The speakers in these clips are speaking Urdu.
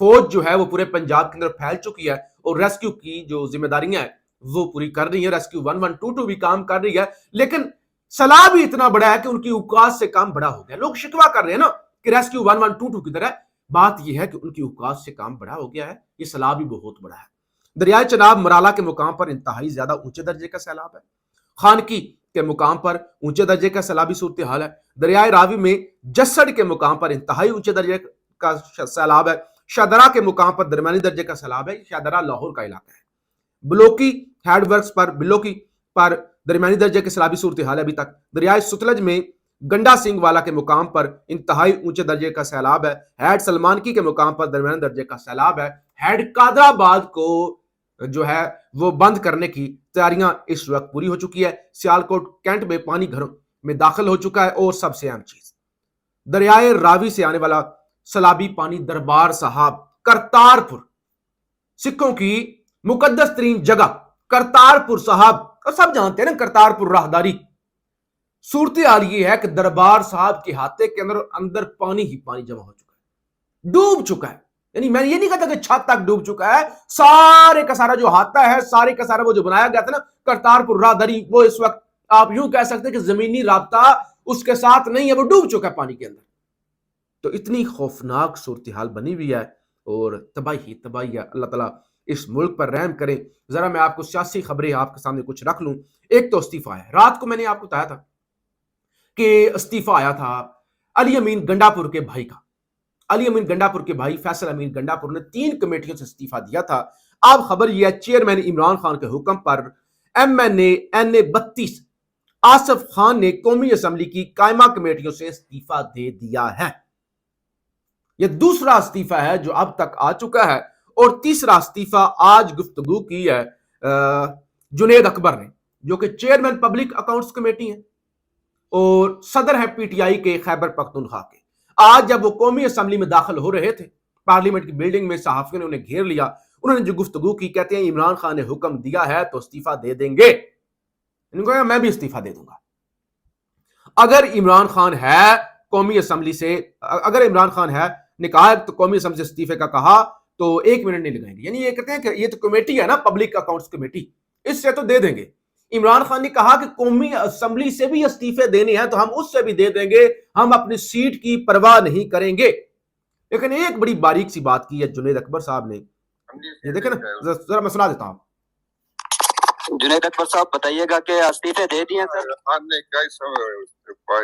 فوج جو ہے وہ پورے پنجاب کے اندر پھیل چکی ہے اور ریسکیو کی جو ذمہ داریاں ہیں وہ پوری کر رہی ہیں. ریسکیو 1122 بھی کام کر رہی ہے, لیکن سیلاب بھی اتنا بڑا ہے کہ ان کی اوقات سے کام بڑا ہو گیا. لوگ شکوا کر رہے ہیں نا کہ ریسکیو 1122 کی طرح, بات یہ ہے کہ ان کی اوقات سے کام بڑا ہو گیا ہے. یہ سیلاب بھی بہت بڑا ہے. دریائے چناب مرالہ کے مقام پر انتہائی زیادہ اونچے درجے کا سیلاب ہے. خانکی کے مقام پر اونچے درجے کا سیلابی صورتحال ہے. دریائے راوی میں جسڑ کے مقام پر انتہائی اونچے درجے کا سیلاب ہے. شادرہ کے مقام پر درمیانی درجے کا سیلاب ہے. شادرہ لاہور کا علاقہ ہے. بلوکی ہیڈ ورکس پر بلوکی پر درمیانی درجے کے سیلابی صورتحال ہے ابھی تک. دریائے ستلج میں گنڈا سنگھ والا کے مقام پر انتہائی اونچے درجے کا سیلاب ہے. ہیڈ سلمانکی کے مقام پر درمیانی درجے کا سیلاب ہے. ہیڈ قادر آباد کو جو ہے وہ بند کرنے کی تیاریاں اس وقت پوری ہو چکی ہے. سیالکوٹ کینٹ میں پانی گھروں میں داخل ہو چکا ہے. اور سب سے اہم چیز, دریائے راوی سے آنے والا سیلابی پانی دربار صاحب کرتارپور, سکھوں کی مقدس ترین جگہ کرتارپور صاحب, اور سب جانتے ہیں نا کرتارپور راہداری. صورتحال یہ ہے کہ دربار صاحب کے احاطے کے اندر پانی ہی پانی جمع ہو چکا ہے, ڈوب چکا ہے. یعنی میں یہ نہیں کہتا کہ چھت تک ڈوب چکا ہے, سارے کا سارا جو احاطہ ہے, سارے کا سارا وہ جو بنایا گیا تھا نا کرتارپور راہداری, وہ اس وقت آپ یوں کہہ سکتے کہ زمینی رابطہ اس کے ساتھ نہیں ہے, وہ ڈوب چکا ہے پانی کے اندر. تو اتنی خوفناک صورتحال بنی ہوئی ہے اور تباہی تباہی ہے. اللہ تعالیٰ اس ملک پر رحم کرے. ذرا میں آپ کو سیاسی خبریں آپ کے سامنے کچھ رکھ لوں. ایک تو استعفیٰ ہے. رات کو میں نے آپ کو بتایا تھا کہ استعفیٰ آیا تھا علی امین گنڈاپور کے بھائی کا. علی امین گنڈاپور کے بھائی فیصل امین گنڈاپور نے 3 کمیٹیوں سے استعفیٰ دیا تھا. اب خبر یہ ہے چیئرمین عمران خان کے حکم پر MNA 32 آصف خان نے قومی اسمبلی کی قائمہ کمیٹیوں سے استعفیٰ دے دیا ہے. یہ دوسرا استعفیٰ ہے جو اب تک آ چکا ہے, اور تیسرا استعفیٰ آج گفتگو کی ہے جنید اکبر نے, جو کہ چیئرمین پبلک اکاؤنٹس کمیٹی ہیں اور صدر ہے PTI کے خیبر پختونخوا کے. آج جب وہ قومی اسمبلی میں داخل ہو رہے تھے, پارلیمنٹ کی بلڈنگ میں صحافیوں نے انہیں گھیر لیا. انہوں نے جو گفتگو کی, کہتے ہیں عمران خان نے حکم دیا ہے تو استعفیٰ دے دیں گے. انہوں نے کہا میں بھی استعفیٰ دے دوں گا. اگر عمران خان ہے قومی اسمبلی سے, اگر عمران خان ہے نے کہا تو قومی اسمبلی سے استعفے کا کہا تو 1 منٹ نہیں لگائیں گے. یعنی یہ کہتے ہیں کہ یہ تو کمیٹی ہے نا پبلک اکاؤنٹس کمیٹی, اس سے تو دے دیں گے. عمران خان نے کہا کہ قومی اسمبلی سے بھی استعفے دینے ہیں تو ہم اس سے بھی دے دیں گے, ہم اپنی سیٹ کی پرواہ نہیں کریں گے. لیکن ایک بڑی باریک سی بات کی ہے جنید اکبر صاحب نے, یہ دیکھیں نا, ذرا میں سنا دیتا ہوں. جنید اکبر صاحب بتائیے گا کہ استعفے دے دیے سر. خان نے کہا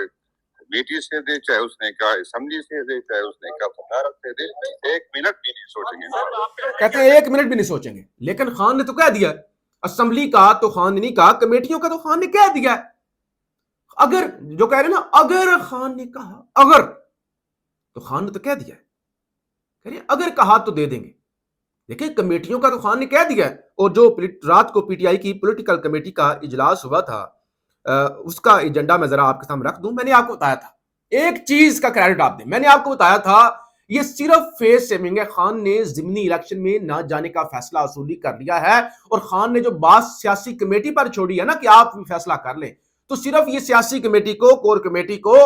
کمیٹی سے دے, چاہے اس نے کہا اسمبلی سے دے, چاہے اس نے کہا صدارت سے دے, 1 منٹ بھی نہیں سوچیں گے. کہتے ہیں 1 منٹ بھی نہیں سوچیں گے. لیکن خان نے تو کہہ دیا, اسمبلی کا تو خان نے نہیں کہا, کمیٹیوں کا تو خان نے کہہ دیا. اگر جو کہہ رہے ہیں نا, اگر خان نے کہا, اگر تو خان نے تو کہہ دیا ہے, کہہ رہے ہیں اگر کہا تو دے دیں گے. دیکھیں کمیٹیوں کا تو خان نے کہہ دیا ہے. اور جو رات کو PTI کی پولیٹیکل کمیٹی کا اجلاس ہوا تھا, اس کا ایجنڈا میں ذرا آپ کے سامنے رکھ دوں. میں نے آپ کو بتایا تھا, ایک چیز کا کریڈٹ آپ دیں, میں نے آپ کو بتایا تھا یہ صرف فیس سیونگ ہے. خان نے ضمنی الیکشن میں نہ جانے کا فیصلہ اصولی کر لیا ہے, اور خان نے جو بات سیاسی کمیٹی پر چھوڑی ہے نا کہ آپ فیصلہ کر لیں, تو صرف یہ سیاسی کمیٹی کو, کور کمیٹی کو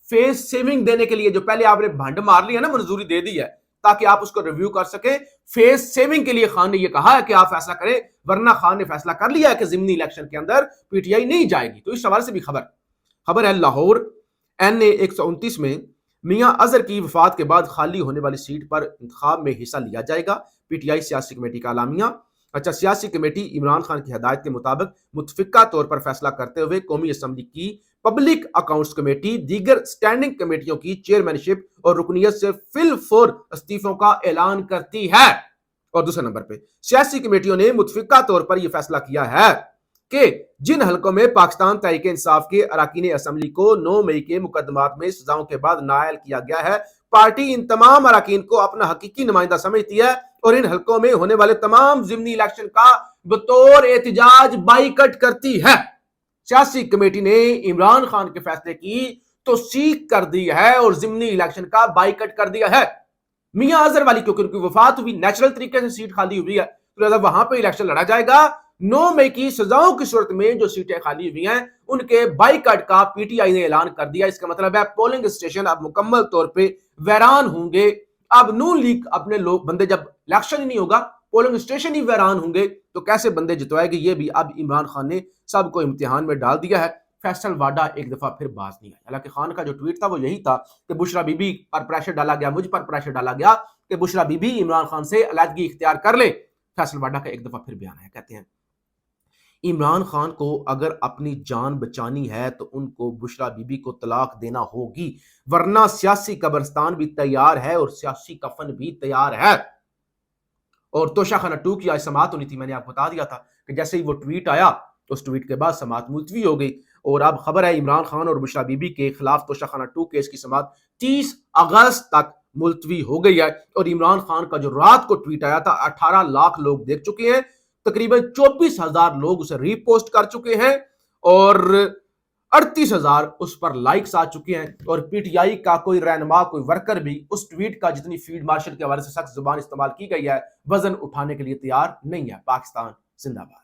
فیس سیونگ دینے کے لیے, جو پہلے آپ نے بھنڈ مار لی ہے نا, منظوری دے دی ہے تاکہ آپ اس کو ریویو کر سکیں. فیس سیونگ کے لیے خان نے یہ کہا ہے کہ آپ فیصلہ کریں, ورنہ خان نے فیصلہ کر لیا ہے کہ ضمنی الیکشن کے اندر PTI نہیں جائے گی. تو اس حوالے سے بھی خبر ہے. لاہور NA 129 میں میاں اظہر کی وفات کے بعد خالی ہونے والی سیٹ پر انتخاب میں حصہ لیا جائے گا. PTI سیاسی کمیٹی کا اعلامیہ. اچھا, سیاسی کمیٹی عمران خان کی ہدایت کے مطابق متفقہ طور پر فیصلہ کرتے ہوئے قومی اسمبلی کی پبلک اکاؤنٹس کمیٹی دیگر سٹینڈنگ کمیٹیوں کی چیئرمینشپ اور رکنیت سے فی الفور استعفوں کا اعلان کرتی ہے. اور دوسرے نمبر پہ سیاسی کمیٹیوں نے متفقہ طور پر یہ فیصلہ کیا ہے کہ جن حلقوں میں پاکستان تحریک انصاف کے اراکین اسمبلی کو 9 مئی کے مقدمات میں سزاؤں کے بعد نائل کیا گیا ہے, پارٹی ان تمام اراکین کو اپنا حقیقی نمائندہ سمجھتی ہے اور ان حلقوں میں ہونے والے تمام ضمنی الیکشن کا بطور احتجاج بائیکٹ کرتی ہے. سیاسی کمیٹی نے عمران خان کے فیصلے کی توثیق کر دی ہے اور ضمنی الیکشن کا بائیکٹ کر دیا ہے. میاں اظہر والی کیونکہ ان کی وفات ہوئی, نیچرل طریقے سے سیٹ خالی ہوئی ہے, تو لہذا وہاں پہ الیکشن لڑا جائے گا. 9 مئی کی سزاؤں کی صورت میں جو سیٹیں خالی ہوئی ہیں ان کے بائیکاٹ کا PTI نے اعلان کر دیا. اس کا مطلب ہے پولنگ اسٹیشن اب مکمل طور پہ ویران ہوں گے اب نون لیگ اپنے لوگ بندے جب الیکشن ہی نہیں ہوگا, پولنگ اسٹیشن ہی ویران ہوں گے, تو کیسے بندے جتوائے گی؟ یہ بھی اب عمران خان نے سب کو امتحان میں ڈال دیا ہے. فیصل واڈا ایک دفعہ پھر باز نہیں آیا. حالانکہ خان کا جو ٹویٹ تھا وہ یہی تھا کہ بشرا بی بی پر پریشر ڈالا گیا, مجھ پر پریشر ڈالا گیا کہ بشرا بی بی عمران خان سے علیحدگی اختیار کر لے. فیصل واڈا کا ایک دفعہ پھر بیان ہے, کہتے ہیں عمران خان کو اگر اپنی جان بچانی ہے تو ان کو بشرا بی بی کو طلاق دینا ہوگی, ورنہ سیاسی قبرستان بھی تیار ہے اور سیاسی کفن بھی تیار ہے. اور توشہ خانہ 2 کی آج سماعت ہونی تھی, میں نے آپ کو بتا دیا تھا کہ جیسے ہی وہ ٹویٹ آیا اس ٹویٹ کے بعد سماعت ملتوی ہو گئی, اور اب خبر ہے عمران خان اور بشرا بی بی کے خلاف توشہ خانہ 2 کیس کی سماعت 30 اگست تک ملتوی ہو گئی ہے. اور عمران خان کا جو رات کو ٹویٹ آیا تھا 18 لاکھ لوگ دیکھ چکے ہیں, تقریباً 24,000 لوگ اسے ری پوسٹ کر چکے ہیں, اور 38,000 اس پر لائکس آ چکے ہیں. اور پی ٹی آئی کا کوئی رہنما, کوئی ورکر بھی اس ٹویٹ کا جتنی فیلڈ مارشل کے حوالے سے سخت زبان استعمال کی گئی ہے وزن اٹھانے کے لیے تیار نہیں ہے. پاکستان زندہ باد.